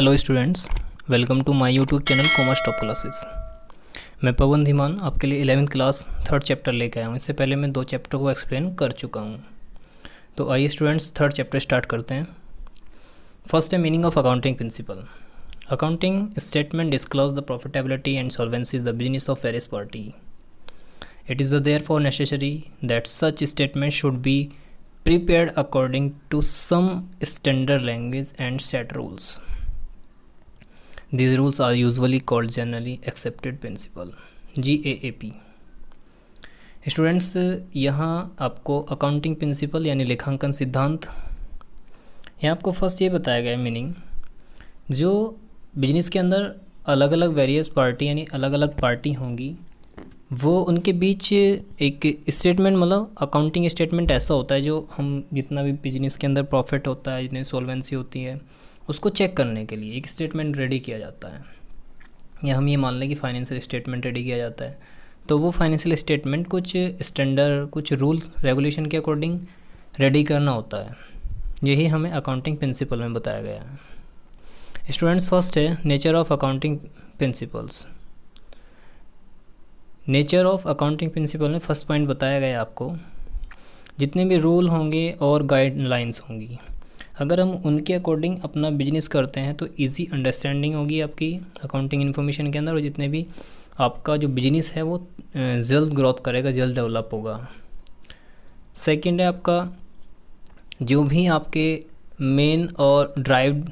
Hello students, welcome to my YouTube channel commerce top classes. मैं पवन धीमान आपके लिए 11th class 3rd chapter लेकर आया हूँ। इससे पहले मैं 2 चैप्टर को एक्सप्लेन कर चुका हूँ। तो आइए स्टूडेंट्स 3rd चैप्टर स्टार्ट करते हैं। फर्स्ट है meaning of accounting principle. Accounting statement disclose the profitability and solvency the business of various party. It is therefore necessary that such statement should be prepared according to some standard language and set rules. These rules are usually called generally accepted principle, GAAP. Students, यहाँ आपको accounting principle यानी लेखांकन सिद्धांत, यहाँ आपको first ये बताया गया है मीनिंग। जो बिजनेस के अंदर अलग अलग वेरियस पार्टी यानी अलग अलग पार्टी होंगी, वो उनके बीच एक स्टेटमेंट मतलब अकाउंटिंग स्टेटमेंट ऐसा होता है जो हम जितना भी बिजनेस के अंदर प्रॉफिट होता है, जितनी सॉल्वेंसी होती है, उसको चेक करने के लिए एक स्टेटमेंट रेडी किया जाता है। या हम ये मान लें कि फाइनेंशियल स्टेटमेंट रेडी किया जाता है, तो वो फाइनेंशियल स्टेटमेंट कुछ स्टैंडर्ड, कुछ रूल्स रेगुलेशन के अकॉर्डिंग रेडी करना होता है। यही हमें अकाउंटिंग प्रिंसिपल में बताया गया है। स्टूडेंट्स, फर्स्ट है nature of accounting principles. Nature of accounting principle में फर्स्ट पॉइंट बताया गया आपको, जितने भी रूल होंगे और गाइडलाइंस होंगी, अगर हम उनके अकॉर्डिंग अपना बिजनेस करते हैं तो इजी अंडरस्टैंडिंग होगी आपकी अकाउंटिंग इन्फॉर्मेशन के अंदर, और जितने भी आपका जो बिजनेस है वो जल्द ग्रोथ करेगा, जल्द डेवलप होगा। सेकंड है आपका जो भी आपके मेन और ड्राइव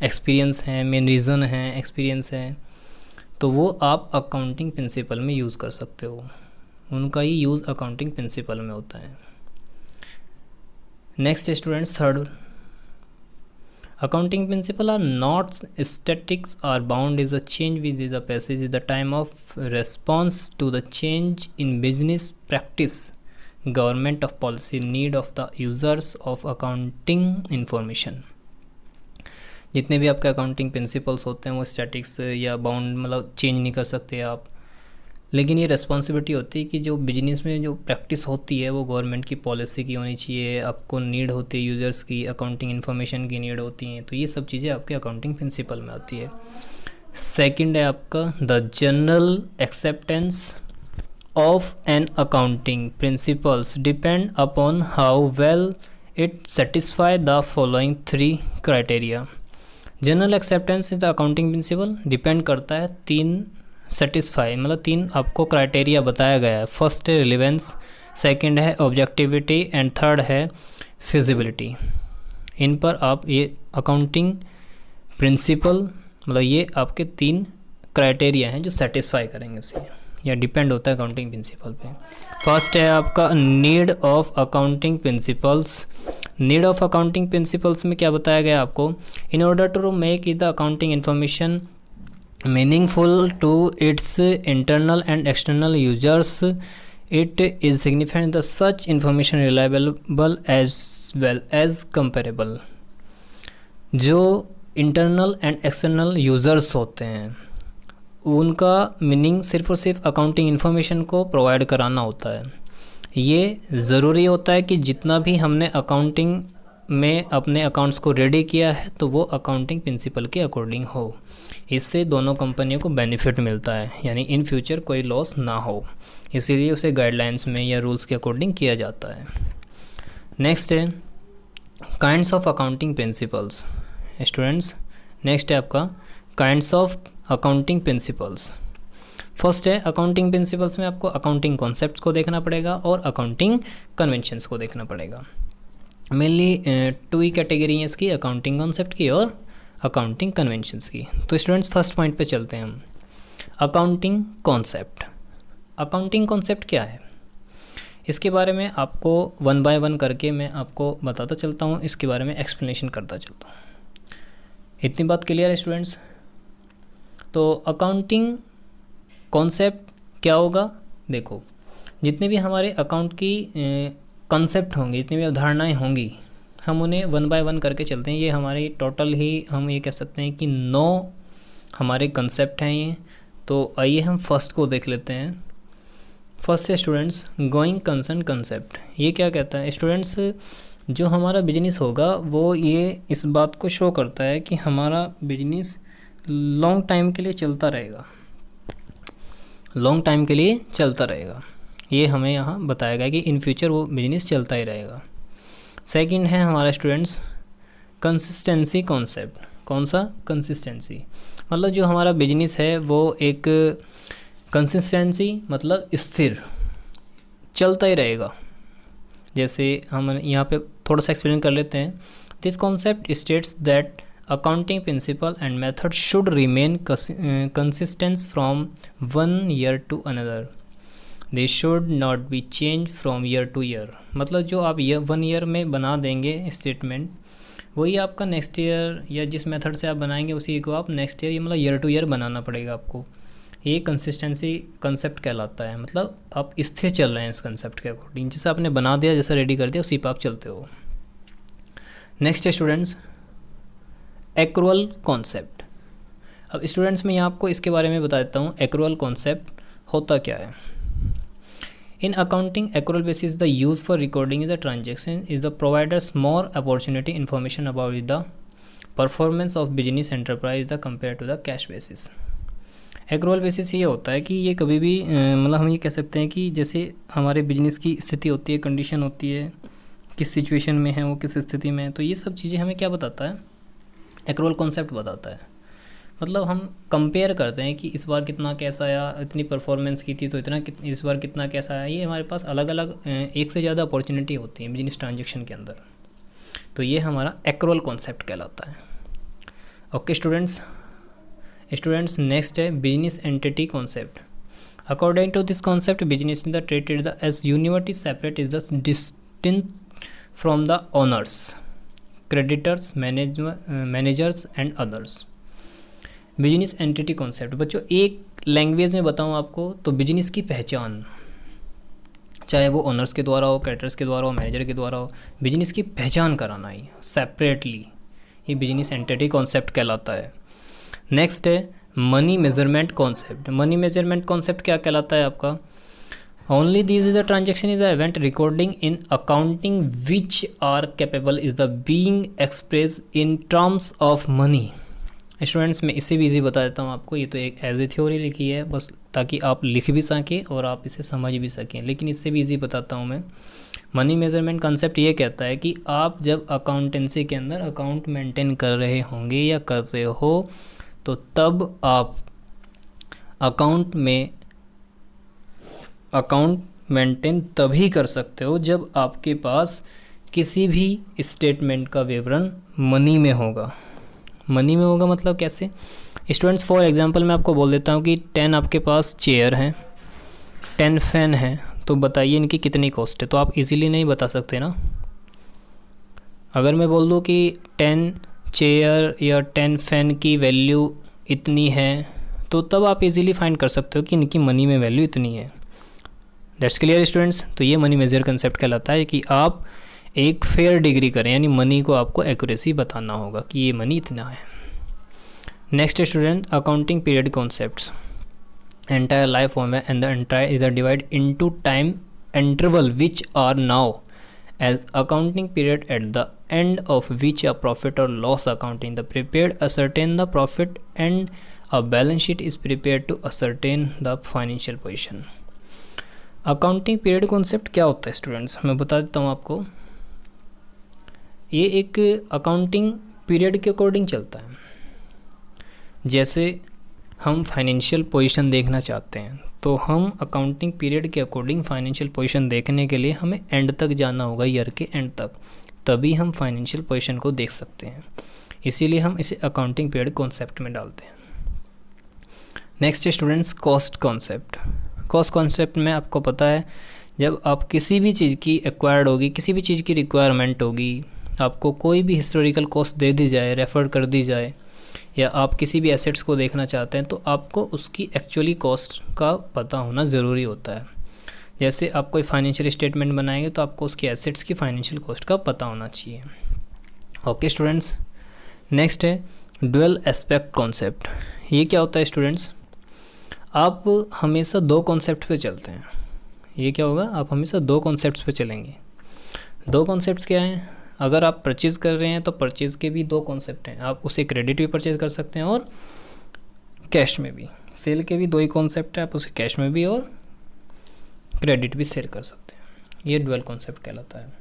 एक्सपीरियंस हैं, मेन रीज़न हैं, एक्सपीरियंस हैं, तो वो आप अकाउंटिंग प्रिंसिपल में यूज़ कर सकते हो। उनका ही यूज़ अकाउंटिंग प्रिंसिपल में होता है। Next students, third, accounting principle are not statics are bound is the change with the passage is the time of response to the change in business practice, government of policy, need of the users of accounting information. जितने भी आपके accounting principles होते हैं वो statics या bound मतलब change नहीं कर सकते आप, लेकिन ये रिस्पॉन्सिबिलिटी होती है कि जो बिजनेस में जो प्रैक्टिस होती है वो गवर्नमेंट की पॉलिसी की होनी चाहिए। आपको नीड होती है यूज़र्स की, अकाउंटिंग इन्फॉर्मेशन की नीड होती हैं, तो ये सब चीज़ें आपके अकाउंटिंग प्रिंसिपल में आती है। सेकंड है आपका the general acceptance of an accounting principles depend upon how well it satisfy the following 3 criteria. General acceptance is the accounting principle depend करता है 3 सेटिस्फाई मतलब 3 आपको क्राइटेरिया बताया गया है। फर्स्ट है रिलेवेंस, सेकंड है ऑब्जेक्टिविटी एंड थर्ड है फिजिबिलिटी। इन पर आप ये अकाउंटिंग प्रिंसिपल मतलब ये आपके 3 क्राइटेरिया हैं जो सेटिस्फाई करेंगे उसे, या डिपेंड होता है अकाउंटिंग प्रिंसिपल पे। फर्स्ट है आपका need of accounting principles. Need of accounting principles में क्या बताया गया आपको, in order to make the accounting information meaningful to its internal and external users, it is significant the such information reliable as well as comparable. जो internal and external users होते हैं उनका meaning सिर्फ और सिर्फ अकाउंटिंग इन्फॉर्मेशन को provide कराना होता है। ये ज़रूरी होता है कि जितना भी हमने अकाउंटिंग में अपने अकाउंट्स को रेडी किया है तो वो अकाउंटिंग प्रिंसिपल के अकॉर्डिंग हो। इससे दोनों कंपनियों को बेनिफिट मिलता है, यानी इन फ्यूचर कोई लॉस ना हो, इसीलिए उसे गाइडलाइंस में या रूल्स के अकॉर्डिंग किया जाता है। नेक्स्ट है kinds of accounting principles. Students, next है आपका kinds of accounting principles. First है अकाउंटिंग प्रिंसिपल्स में आपको अकाउंटिंग कॉन्सेप्ट्स को देखना पड़ेगा और अकाउंटिंग कन्वेंशंस को देखना पड़ेगा। मेनली 2 ही कैटेगरी हैं इसकी, अकाउंटिंग कॉन्सेप्ट की और अकाउंटिंग कन्वेंशंस की। तो स्टूडेंट्स फर्स्ट पॉइंट पे चलते हैं हम, अकाउंटिंग कॉन्सेप्ट। अकाउंटिंग कॉन्सेप्ट क्या है, इसके बारे में आपको 1 बाय 1 करके मैं आपको बताता चलता हूँ, इसके बारे में एक्सप्लेनेशन करता चलता हूँ। इतनी बात क्लियर है स्टूडेंट्स? तो अकाउंटिंग कॉन्सेप्ट क्या होगा, देखो जितने भी हमारे अकाउंट की कॉन्सेप्ट होंगे, जितनी भी अवधारणाएँ होंगी, हम उन्हें 1 बाय 1 करके चलते हैं। ये हमारे टोटल ही हम ये कह सकते हैं कि 9 हमारे कंसेप्ट हैं ये। तो आइए हम फर्स्ट को देख लेते हैं। फर्स्ट है स्टूडेंट्स गोइंग कंसर्न कंसेप्ट। ये क्या कहता है स्टूडेंट्स, जो हमारा बिजनेस होगा वो ये इस बात को शो करता है कि हमारा बिजनेस लॉन्ग टाइम के लिए चलता रहेगा, लॉन्ग टाइम के लिए चलता रहेगा। ये हमें यहाँ बताया गया कि इन फ्यूचर वो बिजनेस चलता ही रहेगा। सेकंड है हमारा स्टूडेंट्स कंसिस्टेंसी कॉन्सेप्ट। कौन सा? कंसिस्टेंसी, मतलब जो हमारा बिजनेस है वो एक कंसिस्टेंसी मतलब स्थिर चलता ही रहेगा। जैसे हम यहाँ पे थोड़ा सा एक्सप्लेन कर लेते हैं। This concept states that accounting principle and method should remain consistent from one year to another, they should not be change from year to year. मतलब जो आप वन ईयर में बना देंगे स्टेटमेंट, वही आपका नेक्स्ट ईयर या जिस मेथड से आप बनाएंगे उसी को आप नेक्स्ट ईयर, ये मतलब ईयर टू ईयर बनाना पड़ेगा आपको। ये कंसिस्टेंसी कंसेप्ट कहलाता है, मतलब आप स्थिर चल रहे हैं इस कंसेप्ट के अकॉर्डिंग। जैसे आपने बना दिया, जैसा रेडी कर दिया, उसी पर आप चलते हो। नेक्स्ट है स्टूडेंट्स एक्रूअल कॉन्सेप्ट। अब स्टूडेंट्स मैं यहाँ आपको इसके बारे में बता देता हूँ एक्रूअल कॉन्सेप्ट होता क्या है। In accounting accrual basis the use for recording the transaction is the providers more opportunity information about the performance of business enterprise the compare to the cash basis. Accrual basis ये होता है कि ये कभी भी मतलब हम ये कह सकते हैं कि जैसे हमारे बिजनेस की स्थिति होती है, कंडीशन होती है, किस सिचुएशन में है वो, किस स्थिति में है, तो ये सब चीज़ें हमें क्या बताता है? एक्रूअल कॉन्सेप्ट बताता है। मतलब हम कंपेयर करते हैं कि इस बार कितना कैसा आया, इतनी परफॉर्मेंस की थी तो इतना इस बार कितना कैसा आया। ये हमारे पास अलग अलग एक से ज़्यादा अपॉर्चुनिटी होती है बिजनेस ट्रांजेक्शन के अंदर, तो ये हमारा एक्रूअल कॉन्सेप्ट कहलाता है। ओके स्टूडेंट्स नेक्स्ट है business entity concept. According to this concept business in the treated the as unit is separate is the distinct from the owners, creditors, managers and others. Business entity concept बच्चों एक language में बताऊं आपको तो business की पहचान, चाहे वो ओनर्स के द्वारा हो, क्रेडिटर्स के द्वारा हो, मैनेजर के द्वारा हो, बिजनेस की पहचान कराना ही सेपरेटली, ये बिजनेस एंटिटी कॉन्सेप्ट कहलाता है। नेक्स्ट है money measurement concept. Money measurement concept क्या कहलाता है आपका? Only this is the transaction is the event recording in accounting which are capable is the being express in terms of money. Students मैं इससे भी इजी बता देता हूँ आपको, ये तो एक एज ए थ्योरी लिखी है बस ताकि आप लिख भी सकें और आप इसे समझ भी सकें, लेकिन इससे भी इजी बताता हूँ मैं। मनी मेजरमेंट कंसेप्ट ये कहता है कि आप जब अकाउंटेंसी के अंदर अकाउंट मेंटेन कर रहे होंगे या करते हो तो तब आप अकाउंट मेंटेन तभी कर सकते हो जब आपके पास किसी भी स्टेटमेंट का विवरण मनी में होगा। मनी में होगा मतलब कैसे? स्टूडेंट्स फॉर एग्जांपल मैं आपको बोल देता हूँ कि 10 आपके पास चेयर हैं, 10 फैन हैं, तो बताइए इनकी कितनी कॉस्ट है? तो आप इजीली नहीं बता सकते ना। अगर मैं बोल दूँ कि 10 चेयर या 10 फैन की वैल्यू इतनी है तो तब आप इजीली फाइंड कर सकते हो कि इनकी मनी में वैल्यू इतनी है। That's clear students. तो ये मनी मेजर कंसेप्ट कहलाता है कि आप एक फेयर डिग्री करें, यानी मनी को आपको एक्यूरेसी बताना होगा कि ये मनी इतना है। Next student accounting period concepts. Entire life form है and the entire is divide into time interval which are now as accounting period at the end of which a profit or loss accounting the prepared ascertain the profit and a balance sheet is prepared to ascertain the financial position। Accounting period concept क्या होता है students? मैं बता देता हूँ आपको। ये एक अकाउंटिंग पीरियड के अकॉर्डिंग चलता है। जैसे हम फाइनेंशियल पोजीशन देखना चाहते हैं तो हम अकाउंटिंग पीरियड के अकॉर्डिंग फाइनेंशियल पोजीशन देखने के लिए हमें एंड तक जाना होगा, ईयर के एंड तक, तभी हम फाइनेंशियल पोजीशन को देख सकते हैं। इसीलिए हम इसे अकाउंटिंग पीरियड कॉन्सेप्ट में डालते हैं। Next students cost concept. Cost concept में आपको पता है जब आप किसी भी चीज़ की एक्वायर्ड होगी, किसी भी चीज़ की रिक्वायरमेंट होगी, आपको कोई भी हिस्टोरिकल कॉस्ट दे दी जाए, रेफर कर दी जाए, या आप किसी भी एसेट्स को देखना चाहते हैं तो आपको उसकी एक्चुअली कॉस्ट का पता होना ज़रूरी होता है। जैसे आप कोई फाइनेंशियल स्टेटमेंट बनाएंगे तो आपको उसकी एसेट्स की फाइनेंशियल कॉस्ट का पता होना चाहिए। ओके स्टूडेंट्स नेक्स्ट है डुअल एस्पेक्ट कॉन्सेप्ट। ये क्या होता है स्टूडेंट्स? आप हमेशा दो कॉन्सेप्ट पे चलते हैं। ये क्या होगा? आप हमेशा दो कॉन्सेप्ट्स पे चलेंगे। दो कॉन्सेप्ट्स क्या हैं, अगर आप परचेज़ कर रहे हैं तो परचेज़ के भी दो कॉन्सेप्ट हैं, आप उसे क्रेडिट भी परचेज़ कर सकते हैं और कैश में भी। सेल के भी दो ही कॉन्सेप्ट है, आप उसे कैश में भी और क्रेडिट भी सेल कर सकते हैं, ये डुअल कॉन्सेप्ट कहलाता है।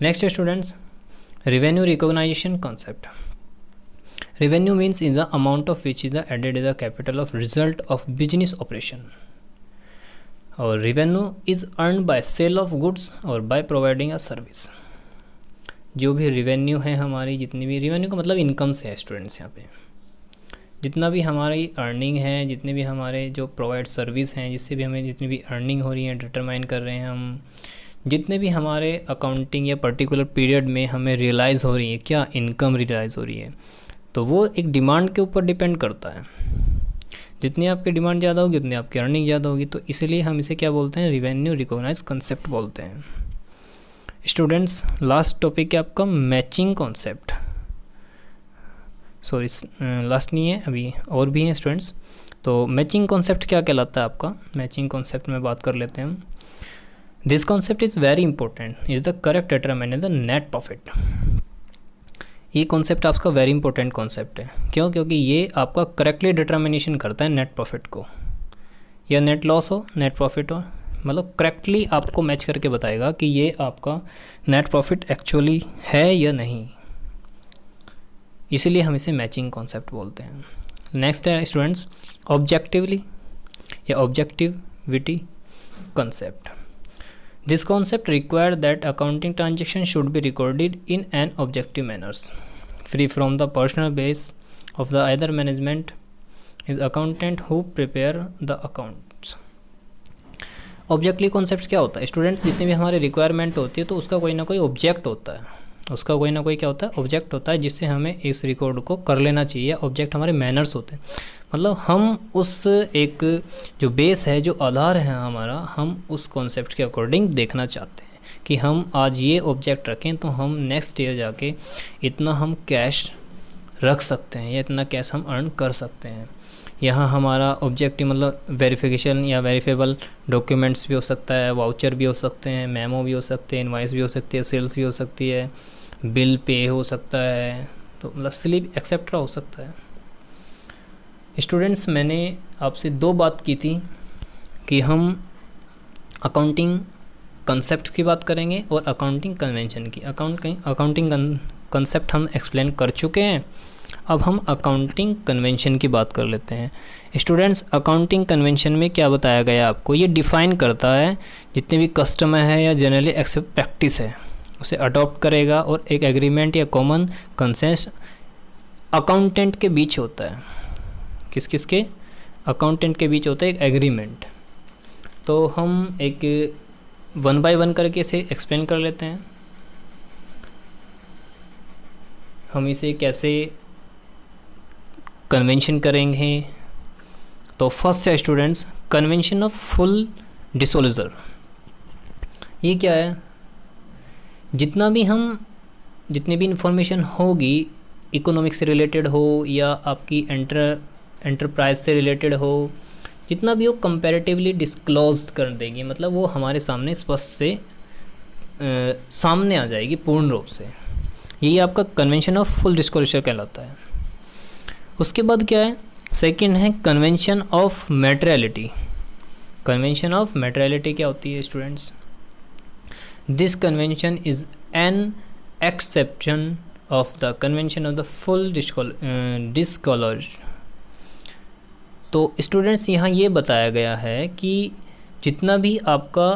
नेक्स्ट है students, revenue recognization concept. Revenue means is the amount of which is the added is the capital of result of business operation, और revenue is earn by sale of goods और by providing a service. जो भी revenue है हमारी, जितनी भी revenue का मतलब इनकम से है स्टूडेंट्स, यहाँ पे जितना भी हमारी अर्निंग है, जितने भी हमारे जो प्रोवाइड सर्विस हैं, जिससे भी हमें जितनी भी अर्निंग हो रही है डिटरमाइन कर रहे हैं हम, जितने भी हमारे अकाउंटिंग या पर्टिकुलर पीरियड में हमें रियलाइज़ हो रही है, क्या इनकम रियलाइज़ हो रही है, तो वो एक डिमांड के ऊपर डिपेंड करता है। जितनी आपकी डिमांड ज़्यादा होगी उतनी आपकी अर्निंग ज़्यादा होगी, तो इसलिए हम इसे क्या बोलते हैं, रेवेन्यू रिकॉग्नाइज कॉन्सेप्ट बोलते हैं। स्टूडेंट्स लास्ट टॉपिक है आपका मैचिंग कॉन्सेप्ट, सॉरी लास्ट नहीं है, अभी और भी हैं स्टूडेंट्स। तो मैचिंग कॉन्सेप्ट क्या कहलाता है आपका, मैचिंग कॉन्सेप्ट में बात कर लेते हैं हम। This concept is very important, is the correct determinant the net profit. ये कॉन्सेप्ट आपका वेरी इंपॉर्टेंट कॉन्सेप्ट है, क्यों, क्योंकि ये आपका करेक्टली डिटर्मिनेशन करता है नेट प्रॉफिट को, या नेट लॉस हो नेट प्रॉफिट हो, मतलब करेक्टली आपको मैच करके बताएगा कि ये आपका नेट प्रॉफिट एक्चुअली है या नहीं, इसीलिए हम इसे मैचिंग कॉन्सेप्ट बोलते हैं। नेक्स्ट है स्टूडेंट्स ऑब्जेक्टिवली या objectivity concept. This concept require that accounting transaction should be recorded in an objective manners, free from the personal base of the other management is accountant who prepare the accounts. Objective concept क्या होता है students, जितनी भी हमारी requirement होती है तो उसका कोई ना कोई ऑब्जेक्ट होता है, उसका कोई ना कोई क्या होता है, ऑब्जेक्ट होता है, जिससे हमें इस रिकॉर्ड को कर लेना चाहिए। ऑब्जेक्ट हमारे मैनर्स होते हैं, मतलब हम उस एक जो बेस है, जो आधार है हमारा, हम उस कॉन्सेप्ट के अकॉर्डिंग देखना चाहते हैं कि हम आज ये ऑब्जेक्ट रखें तो हम नेक्स्ट ईयर जाके इतना हम कैश रख सकते हैं या इतना कैश हम अर्न कर सकते हैं। यहाँ हमारा ऑब्जेक्टिव मतलब वेरिफिकेशन या वेरीफेबल डॉक्यूमेंट्स भी हो सकता है, वाउचर भी हो सकते हैं, मेमो भी हो सकते हैं, इनवाइस भी हो सकती है, सेल्स भी हो सकती है, बिल पे हो सकता है, तो मतलब स्लिप एक्सेट्रा हो सकता है। स्टूडेंट्स मैंने आपसे दो बात की थी कि हम अकाउंटिंग कंसेप्ट की बात करेंगे और अकाउंटिंग कन्वेंशन की। अकाउंटिंग कंसेप्ट हम एक्सप्लेन कर चुके हैं, अब हम अकाउंटिंग कन्वेंशन की बात कर लेते हैं। स्टूडेंट्स अकाउंटिंग कन्वेंशन में क्या बताया गया आपको, ये डिफ़ाइन करता है जितने भी कस्टम है या जनरली एक्सेप्ट प्रैक्टिस है उसे अडॉप्ट करेगा, और एक एग्रीमेंट या कॉमन कंसेंस अकाउंटेंट के बीच होता है। किस किस के, अकाउंटेंट के बीच होता है एक एग्रीमेंट। तो हम एक 1 बाय 1 करके इसे एक्सप्लेन कर लेते हैं, हम इसे कैसे कन्वेंशन करेंगे। तो फर्स्ट है students convention of full disclosure. ये क्या है, जितनी भी इंफॉर्मेशन होगी इकोनॉमिक्स से रिलेटेड हो या आपकी एंटरप्राइज से रिलेटेड हो, जितना भी हो कंपैरेटिवली डिस्क्लोज कर देगी, मतलब वो हमारे सामने स्पष्ट से सामने आ जाएगी पूर्ण रूप से। यही आपका कन्वेंशन ऑफ फुल डिस्क्लोजर कहलाता है। उसके बाद क्या है, सेकंड है कन्वेंशन ऑफ मैटेरियलिटी। कन्वेंशन ऑफ मैटेरियलिटी क्या होती है students, this convention is an exception of the convention of the full disclosure. तो स्टूडेंट्स यहाँ ये बताया गया है कि जितना भी आपका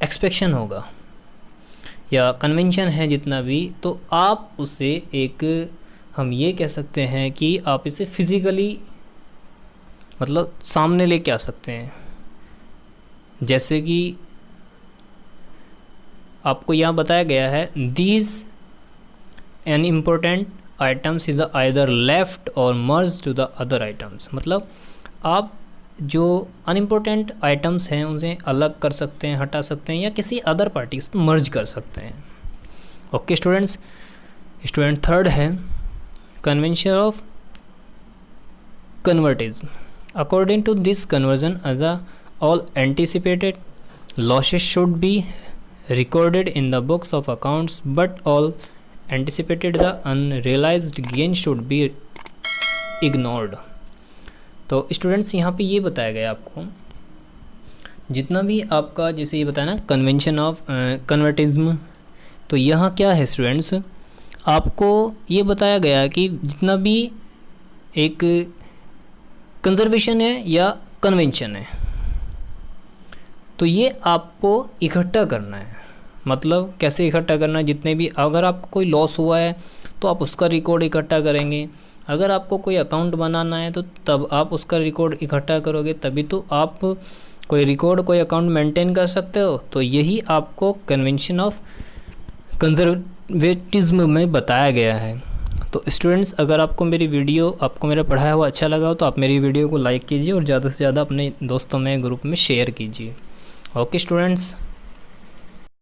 एक्सपेक्शन होगा या कन्वेंशन है जितना भी, तो आप उसे एक, हम ये कह सकते हैं कि आप इसे फिज़िकली मतलब सामने लेके आ सकते हैं। जैसे कि आपको यहाँ बताया गया है these an important items is the either left और मर्ज टू द अदर आइटम्स, मतलब आप जो अनइम्पोर्टेंट आइटम्स हैं उसे अलग कर सकते हैं, हटा सकते हैं या किसी अदर पार्टी से मर्ज कर सकते हैं। ओके स्टूडेंट्स, स्टूडेंट थर्ड है convention of conservatism. According to this conversion all anticipated losses should be recorded in the books of accounts, but all anticipated the unrealized gain should be ignored। तो students यहाँ पे ये बताया गया आपको, जितना भी आपका जैसे ये बताया ना कन्वेंशन ऑफ कन्वर्टिज्म, तो यहाँ क्या है स्टूडेंट्स, आपको ये बताया गया कि जितना भी एक कंजर्वेशन है या कन्वेंशन है, तो ये आपको इकट्ठा करना है। मतलब कैसे इकट्ठा करना है, जितने भी अगर आपको कोई लॉस हुआ है तो आप उसका रिकॉर्ड इकट्ठा करेंगे, अगर आपको कोई अकाउंट बनाना है तो तब आप उसका रिकॉर्ड इकट्ठा करोगे, तभी तो आप कोई रिकॉर्ड कोई अकाउंट मेंटेन कर सकते हो। तो यही आपको कन्वेंशन ऑफ कंजर्वेटिज्म में बताया गया है। तो स्टूडेंट्स, अगर आपको मेरी वीडियो, आपको मेरा पढ़ाया हुआ अच्छा लगा हो तो आप मेरी वीडियो को लाइक कीजिए और ज़्यादा से ज़्यादा अपने दोस्तों में ग्रुप में शेयर कीजिए। Okay students.